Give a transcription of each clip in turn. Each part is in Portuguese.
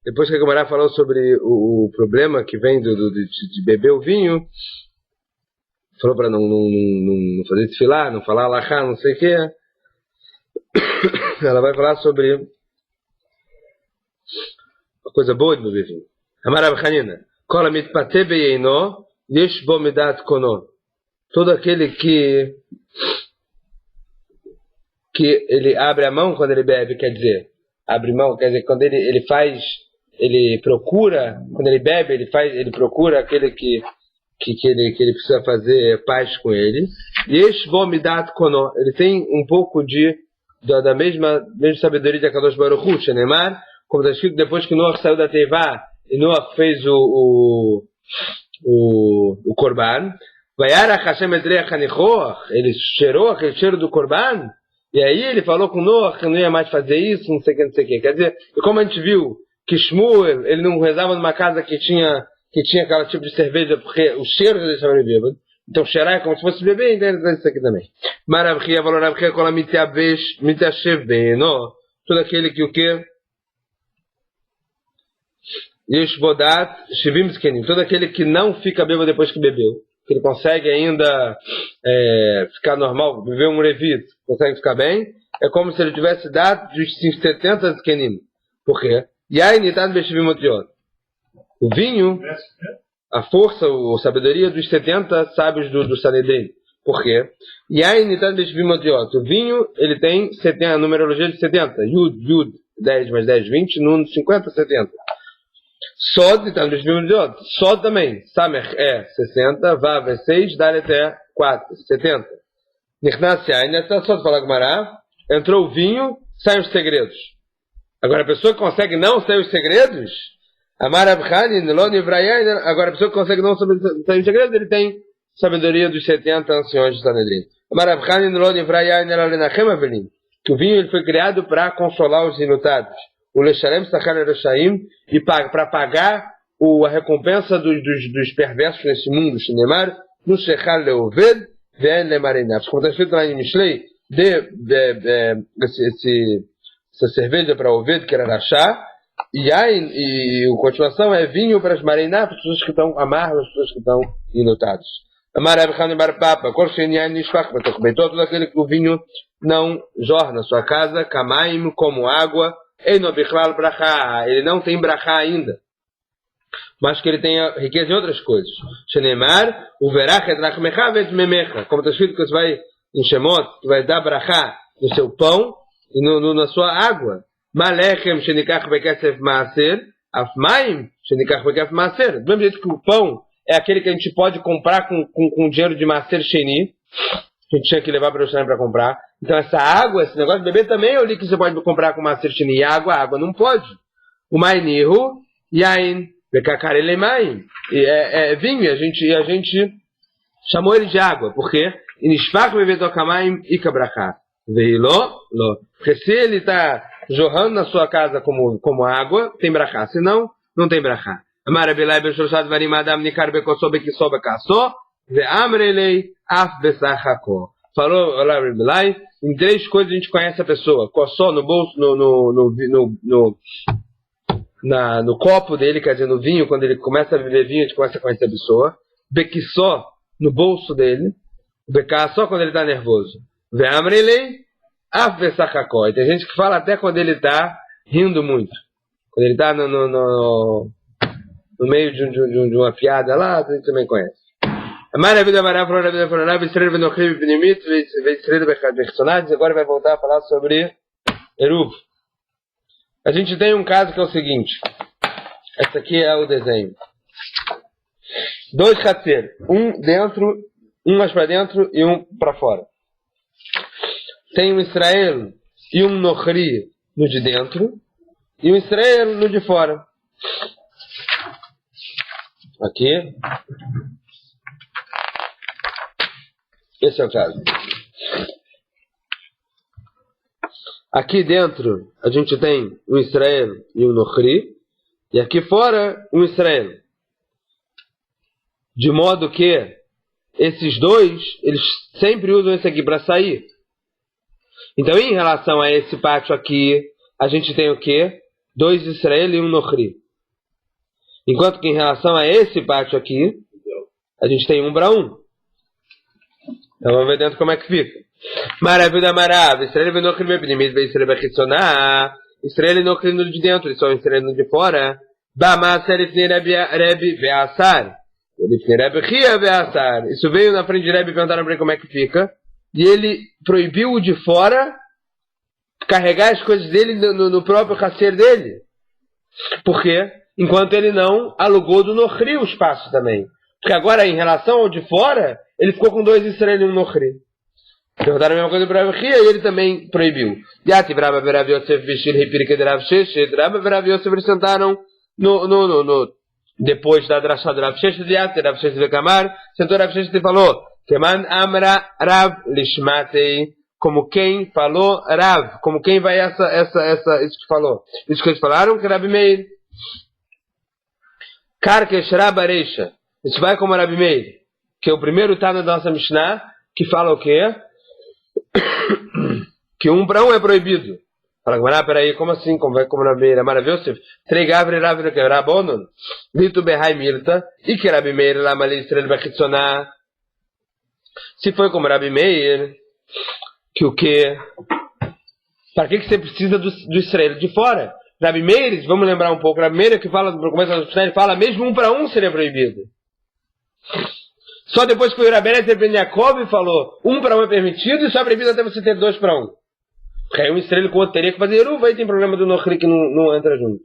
depois que a Gemara falou sobre o problema que vem de beber o vinho, falou para não fazer desfilar, não falar alachá, não sei o que, ela vai falar sobre uma coisa boa de beber vinho. Amar Rav Hanina, Kol mitpate beyeino, yesh bo midat kono. Todo aquele que ele abre a mão quando ele bebe, quer dizer, abre mão, quer dizer, quando ele procura, quando ele bebe, ele procura aquele que ele precisa fazer paz com ele. Yesh bo midat kono. Ele tem um pouco da mesma sabedoria de Akadosh Baruch Hu, Shenemar, como está escrito, depois que Noach saiu da Teivá, e Noach fez o Korban, ele cheirou aquele cheiro do Korban, e aí ele falou com Noach que não ia mais fazer isso, não sei o que. Quer dizer, e como a gente viu que Shmuel, ele não rezava numa casa que tinha aquele tipo de cerveja, porque o cheiro já deixava ele bêbado. Então cheirar é como se fosse beber, então ele faz isso aqui também. Maravria, valor Ravria, cola mitashev beno. Todo aquele que o quê? Yeshbodat shivim zkenim. Todo aquele que não fica bêbado depois que bebeu. Que ele consegue ainda ficar normal, beber um revit, consegue ficar bem. É como se ele tivesse dado de 70 zkenim. Por quê? Yain nitan beshivim otiot. O vinho, a força, a sabedoria dos 70 sábios do Sanedrim. Por quê? Yain nitan beshivim otiot. O vinho, ele tem a numerologia de 70. Yud, 10 mais 10, 20, Nun, 50, 70. Sod, nitan beshivim otiot. Sod também. Samech é 60, Vav é 6, Dalet é 4, 70. Nichnas yain, nessa só de falar Gemara, entrou o vinho, saem os segredos. Agora a pessoa que consegue não sair os segredos, agora a pessoa que consegue não sair os segredos, ele tem sabedoria dos 70 anciões de Sanedrim. Que o vinho ele foi criado para consolar os inutados. O Lecharem Sachar Eroshaim, e para pagar a recompensa dos perversos nesse mundo. Shinemar, no Shechal Leoved, Ven Lemarinav. Como está escrito lá em Mishlei, essa cerveja para Oved, que era Rachá, e a continuação é vinho para as marinas, para as pessoas que estão amargas, as pessoas que estão inutadas. Todo aquele que o vinho não jorra na sua casa, kamaim, como água, ele não tem brachá ainda, mas que ele tenha riqueza em outras coisas. Shenemar, o verach edrachmecha vedmemecha, como está escrito que você vai em Shemot, que vai dar brachá no seu pão e na sua água. Malechem shenikach bekesef maaser, afmaim shenikach bekesef maaser. Do mesmo jeito que o pão é aquele que a gente pode comprar com dinheiro de maaser sheni, a gente tinha que levar para o Yerushalayim para comprar. Então essa água, esse negócio de beber também é o líquido que você pode comprar com maaser sheni. E água não pode. O mainihu, yain, bekakar elemaim. É vinho, e a gente chamou ele de água, porque inishfach bevetokamayim ikabrachá. Veiló, porque se ele está jorrando na sua casa como água, tem brachá. Se não, não tem brachá. Amarabilai beshoshat varim adam nikar bekoso bekiso bekaso ve'amrelei af besachako. Falou Amarabilai, em 3 coisas a gente conhece a pessoa. Koso no bolso, no copo dele, quer dizer, no vinho, quando ele começa a beber vinho, a gente começa a conhecer a pessoa. Bekiso no bolso dele. Bekaso quando ele está nervoso. Ve'amrelei af besachako. Tem gente que fala até quando ele está rindo muito. Quando ele está no meio de uma piada lá, a gente também conhece. Agora vai voltar a falar sobre Eruv. A gente tem um caso que é o seguinte. Esse aqui é o desenho. 2 Hatzer. Um dentro, um mais para dentro e um para fora. Tem um Israel e um Nochri no de dentro e um Israel no de fora. Aqui. Esse é o caso. Aqui dentro a gente tem um Israel e um Nochri. E aqui fora um Israel. De modo que esses dois, eles sempre usam esse aqui para sair. Então, em relação a esse pátio aqui, a gente tem o quê? 2 Israel e 1 Nochri. Enquanto que em relação a esse pátio aqui, a gente tem 1 para 1. Então vamos ver dentro como é que fica. Maravilha, maravilha. Israel e Nochri bepnimit, Israel bechitzoná. Israel e Nochri no de dentro, e só Israel no de fora. Bamasa elifnei Rebi ve'asar. Elifnei Rebi chia ve'asar. Isso veio na frente de Rebi e perguntaram para ele como é que fica. E ele proibiu o de fora carregar as coisas dele no próprio racer dele. Por quê? Enquanto ele não alugou do Nochri o espaço também. Porque agora, em relação ao de fora, ele ficou com 2 Israel e 1 Nochri. Perguntaram a mesma coisa para Rabi Chia e ele também proibiu. Yati Braba Berav Yosef Vishir Repirike de Rav Sheshet. Braba Berav Yosef, eles sentaram depois da drachá do Rav Sheshet, Yati Rav Sheshet Vekamar, sentou Rav Sheshet e falou, Keman Amra Rav Lishmatei, como quem falou Rav, como quem vai isso que falou. Isso que eles falaram, que Rabi Meir. Karkesh Rabareisha. Isso vai como Rabi Meir, que é o primeiro Tana da nossa Mishnah, que fala o quê? Que 1 para 1 é proibido. Fala, peraí, como assim? Como vai como Rabi Meir? É maravilhoso? Tregavre Rabi que Rabonon. Lito Behai Mirta. E que Rabi Meir lá Mali Israel Bechitzoná. Se foi como Rabi Meir, que o quê? Para que você precisa do Israel de fora? Rabi Meir, vamos lembrar um pouco, Rabi Meir que fala, no começo da Mishnah, ele fala mesmo 1 para 1 seria proibido. Só depois que o Rabi Eliezer ben Yaakov falou 1 para 1 é permitido e só é proibido até você ter 2 para 1. Porque aí um Israel com o outro teria que fazer Eruv, aí tem problema do Nochri que não entra junto.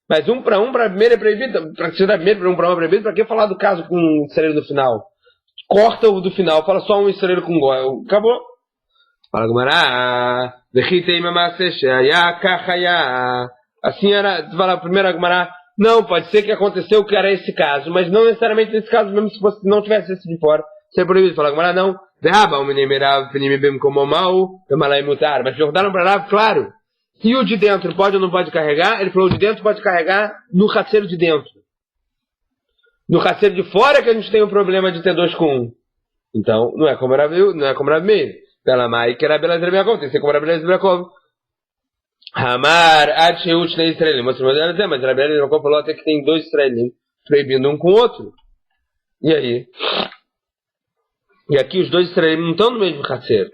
Mas 1 para 1 para Rabi Meir é proibido, para ser Rabi Meir para 1 para 1 é proibido, para que falar do caso com o Israel do final? Corta o do final, fala só um Israel com Goel. Acabou. Fala Gumará, Vechitei Mamase Sheaya Kachaya. Assim era, fala a primeira Gumará, não, pode ser que aconteceu que era esse caso, mas não necessariamente nesse caso, mesmo se não tivesse esse de fora, seria proibido. Fala Gumará, não. Mas perguntaram para Rav, claro, e o de dentro pode ou não pode carregar? Ele falou, o de dentro pode carregar no raceiro de dentro. No raceiro de fora que a gente tem o problema de ter 2 com 1. Então, não é como Rav Meir. Pela Mai, que era Rabi Eliezer ben Yaakov, tem que ser como Rabi Eliezer ben Yaakov. Hamar, Ad Sheut Shnei Israelim. Mas Rabi Eliezer ben Yaakov falou até que tem 2 Israelim, proibindo um com o outro. E aí? E aqui os 2 Israelim não estão no mesmo raceiro.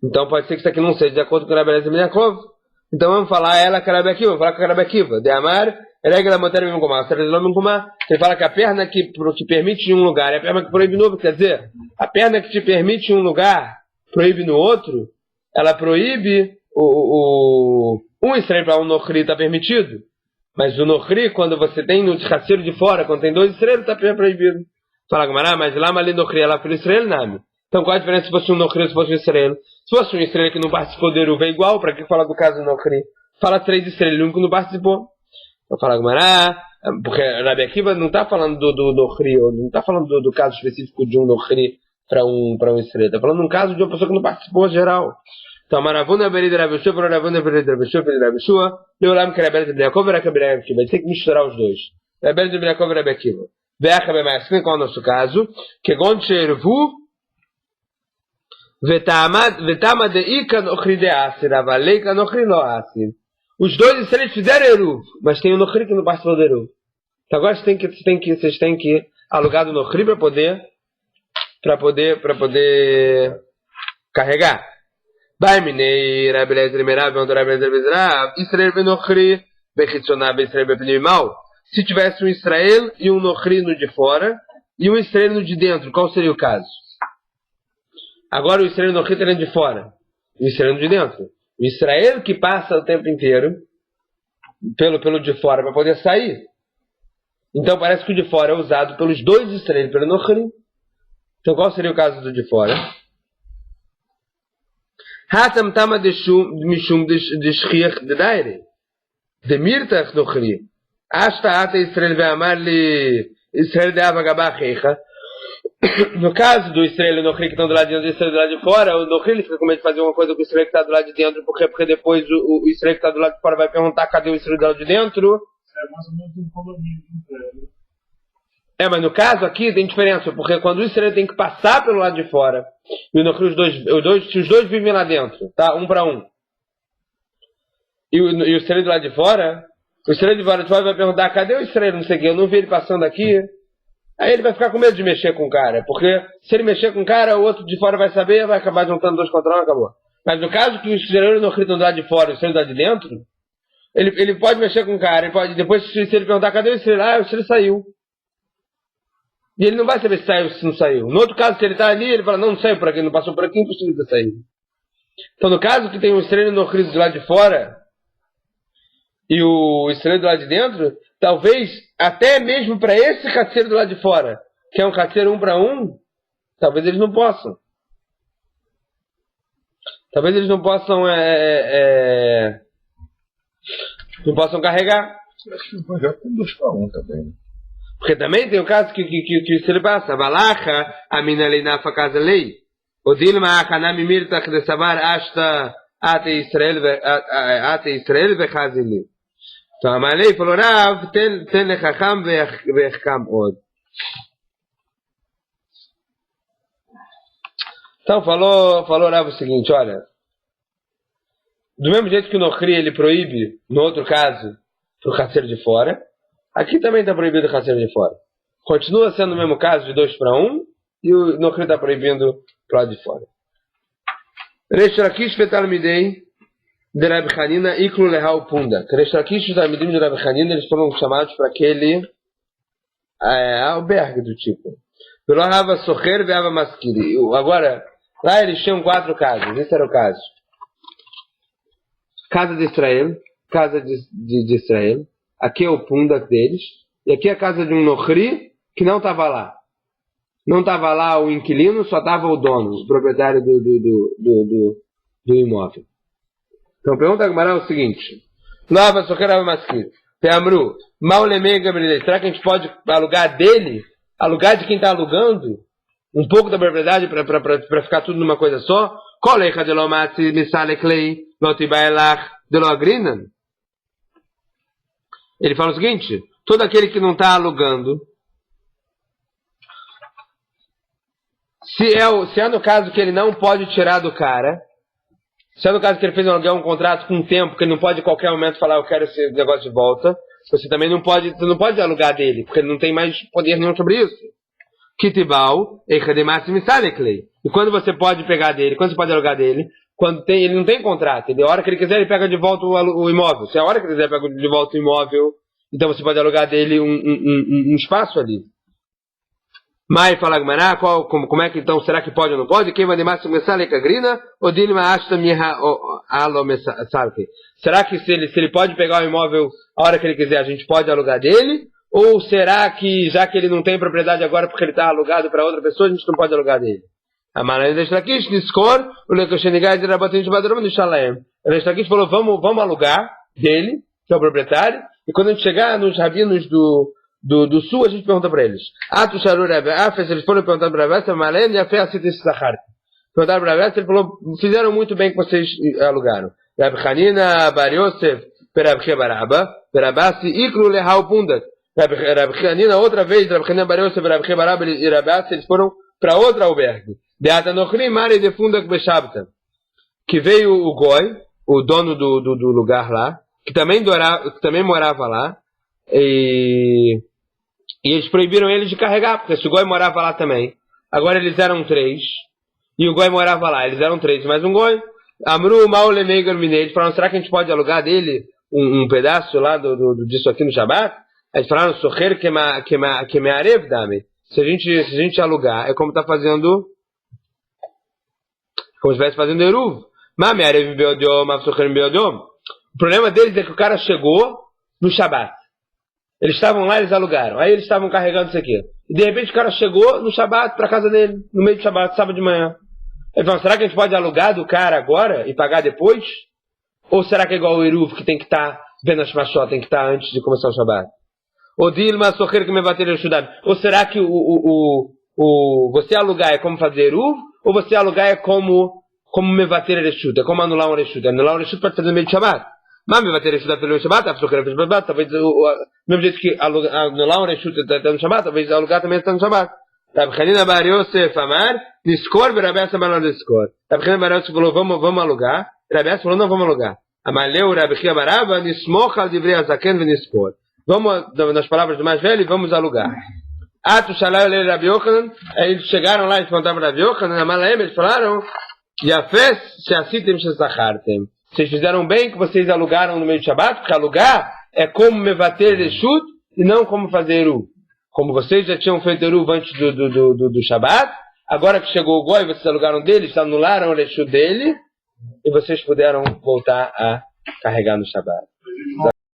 Então pode ser que isso aqui não seja de acordo com Rabi Eliezer ben Yaakov. Então vamos falar ela com Rabi Akiva, vamos falar com Rabi Akiva. De Amar, Regla Moter Ben Kumar. Ele fala que a perna que permite em um lugar é a perna que proíbe no outro. Quer dizer, a perna que te permite em um lugar, proíbe no outro, ela proíbe um Israel para um Nochri está permitido. Mas o Nochri, quando você tem no raceiro de fora, quando tem 2 Israel, está proibido. Fala Gumará, mas lá Malê Nochri, ela foi Israel, nome. Então qual a diferença se fosse um Nochri ou se fosse um Israel? Se fosse um Israel que não participou do Eruv é igual, para que falar do caso do Nochri? Fala 3 Israel, um que não participou. Então fala Gumará, porque Rabi Akiva não está falando do Nochri, não está falando do caso específico de um Nochri para um Israel, está falando de um caso de uma pessoa que não participou geral. Então, Maravuna Berid Rabi Shua, Maravuna Berid Rabi Shua, Rabi Shua, Leulam que Rabi Eliezer ben Yaakov, Rabi Akiva. Ele tem que misturar os dois. Rabi Eliezer ben Yaakov e Rabi Akiva. Ve'acha b'ma'askin, qual é o nosso caso? Que gon she'ervu vetama de'ika nochri de'asir, avaleika nochri no asir. Os 2 Israelis fizeram Eruv, mas tem o Nochri que não participou do Eruv. Então agora vocês têm que alugar do Nochri para poder carregar. Vai minei, Rabi Eliezer Merav, Rabi Eliezer Bezrav, Israel ben Nochri, Bechitzoná, Israel ben Pnimimal. Se tivesse um Israel e um Nochri no de fora, e um Israel no de dentro, qual seria o caso? Agora o Israel e o Nochri está de fora, e o Israel no de dentro. O Israel que passa o tempo inteiro pelo de fora para poder sair. Então parece que o de fora é usado pelos 2 Israel, pelo Nochri. Então qual seria o caso do de fora? Hatam tama mishum de shchiach de daire. De mirtach Nochri. Ashta ata Israel ve'amar-lhe Israel de avagabachecha. No caso do Israel e o Nochri que estão do lado de dentro e o Israel do lado de fora, o Nochri ele fica com medo de fazer uma coisa com o Israel que está do lado de dentro, porque depois o Israel que está do lado de fora vai perguntar cadê o Israel do lado de dentro. É mais ou menos um condomínio de um prédio. Mas no caso aqui tem diferença, porque quando o Israel tem que passar pelo lado de fora, e o Nochri, se os dois vivem lá dentro, tá? 1 para 1. e o estranho do lado de fora, o estranho de fora vai perguntar, cadê o estranho, não sei o que, eu não vi ele passando aqui. Aí ele vai ficar com medo de mexer com o cara, porque se ele mexer com o cara, o outro de fora vai saber, vai acabar juntando 2 contra 1 e acabou. Mas no caso que o estranho não estão do lado de fora e o estranho do lado de dentro, ele pode mexer com o cara, ele pode, depois se ele perguntar, cadê o estranho? O estranho saiu. E ele não vai saber se saiu ou se não saiu. No outro caso, se ele está ali, ele fala, não saiu por aqui, não passou por aqui, impossível de sair. Então no caso que tem um estranho no Cristo do lado de fora, e o estranho do lado de dentro, talvez até mesmo para esse caseiro do lado de fora, que é um caseiro 1 para 1, talvez eles não possam. Talvez eles não possam não possam carregar. Acho que não já tem 2 para 1 também. Porque também tem o caso que se ele passa, Valacha, Aminalina Fakaz Lei, o Dilma Akanami Mirta Kdesavar Ashta Ate Israel Vechazili. Então a Malei falou, Rav, ten lechacham vechkam od. Então falou Rav o seguinte, olha, do mesmo jeito que o Nochri ele proíbe, no outro caso, pro caseiro de fora, aqui também está proibido o caseiro de fora. Continua sendo o mesmo caso de 2 para 1, e o Nochri está proibindo pro lado de fora. Reish Lakish Vetalmidei de Rabi Hanina Iklu Lehal Punda. Reish Lakish e os Talmidim de Rabi Hanina, eles foram chamados para aquele albergue do tipo. Pelo Hava Socher Veava Maskiri. Agora, lá eles tinham 4 casas. Esse era o caso. Casa de Israel, casa de Israel. Aqui é o Punda deles. E aqui é a casa de um Nochri que não estava lá. Não estava lá o inquilino, só estava o dono, o proprietário do imóvel. Então pergunta a Gemara é o seguinte. Lava Socherava Maskir. Peamru, Maulemei Gabriel. Será que a gente pode alugar dele? Alugar de quem está alugando? Um pouco da propriedade para ficar tudo numa coisa só? Kolecha de Lomatzi Misaleklei Lotibaelach de Loagrinan. Ele fala o seguinte, todo aquele que não está alugando, se é no caso que ele não pode tirar do cara, se é no caso que ele fez um contrato com um tempo, que ele não pode em qualquer momento falar, eu quero esse negócio de volta, você também não pode alugar dele, porque ele não tem mais poder nenhum sobre isso. Kitibau, e quando você pode pegar dele, quando você pode alugar dele, ele não tem contrato, a hora que ele quiser ele pega de volta o imóvel, se a hora que ele quiser pega de volta o imóvel, então você pode alugar dele um espaço ali. Mas fala Gmará, como é que então, será que pode ou não pode? Quem vai de máximo começar a grina? Ou dele acha será que se ele pode pegar o imóvel a hora que ele quiser, a gente pode alugar dele? Ou será que, já que ele não tem propriedade agora porque ele está alugado para outra pessoa, a gente não pode alugar dele? A Maranhão deixa aqui, Niskor, o Lekoshenigay de Rabatim de Badrum de Shalem. A Deixa falou, vamos alugar dele, que é o proprietário, e quando a gente chegar nos rabinos do sul, a gente pergunta para eles. Eles foram perguntando para a Vesta, Malene, a fé aceita esse Zahar. Perguntaram para a Vesta, ele falou, fizeram muito bem que vocês alugaram. Rabi Hanina, Bar Yosef, Perabche Baraba, Perabassi, Iklu Lehal Pundak. Rabi Hanina, outra vez, Rabi Hanina, Bar Yosef, Perabche Baraba e Rabassi, eles foram para outra albergue. Beata Nochri, Mari de Fundak Beshabta. Que veio o Goi, o dono do lugar lá, que também morava lá, e eles proibiram eles de carregar, porque se o Goi morava lá também. Agora eles eram 3, e o Goi morava lá, eles eram 3, mais um Goi. Amru, Maule, Meigar, Minei, eles falaram, será que a gente pode alugar dele um pedaço lá disso aqui no Shabat? Eles falaram, Socher que me arev dame. Se a gente alugar, é como está fazendo, como se estivesse fazendo Eruv. Mame arev beodom, Socher beodom. O problema deles é que o cara chegou no Shabat. Eles estavam lá, eles alugaram. Aí eles estavam carregando isso aqui. E de repente o cara chegou no Shabat para casa dele, no meio do Shabat, sábado de manhã. Ele falou, será que a gente pode alugar do cara agora e pagar depois? Ou será que é igual o Eruv, que tem que estar vendo a Shmashot, tem que estar antes de começar o Shabat? Ou Dilma Socher que me bater no Shudad. Ou será que você alugar é como fazer Eruv? Ou você alugar é como me bater Reshut? É como anular um Reshut. Anular um Reshut pode fazer no meio do Shabat. Mas me bater Reshut pelo Shabat, a Socher fez Shabat, talvez mesmo jeito que anular um Reshut está no Shabat, talvez alugar também está no Shabat. Rabi Hanina Bar Yosef Amar, Niskor, Rabi Asa Malon Niskor. Rabi Hanina Bar Yosef falou, vamos alugar. Rabi Asa falou, não vamos alugar. Amaleu Rabi Chia Barava, Nismoch al Divrei Azaken Venispor. Vamos nas palavras do mais velho e vamos alugar. Ato Shalai Olei Rabi Yochanan, eles chegaram lá e contaram para Rabi Yochanan, Amalaem, eles falaram, Yafes Sheasitem Shesachartem. Vocês fizeram bem que vocês alugaram no meio do Shabat, porque alugar é como mevater Reshut e não como fazer Eru. Como vocês já tinham feito Eru antes do Shabat, agora que chegou o Goi, vocês alugaram dele, anularam o Reshut dele, e vocês puderam voltar a carregar no Shabat.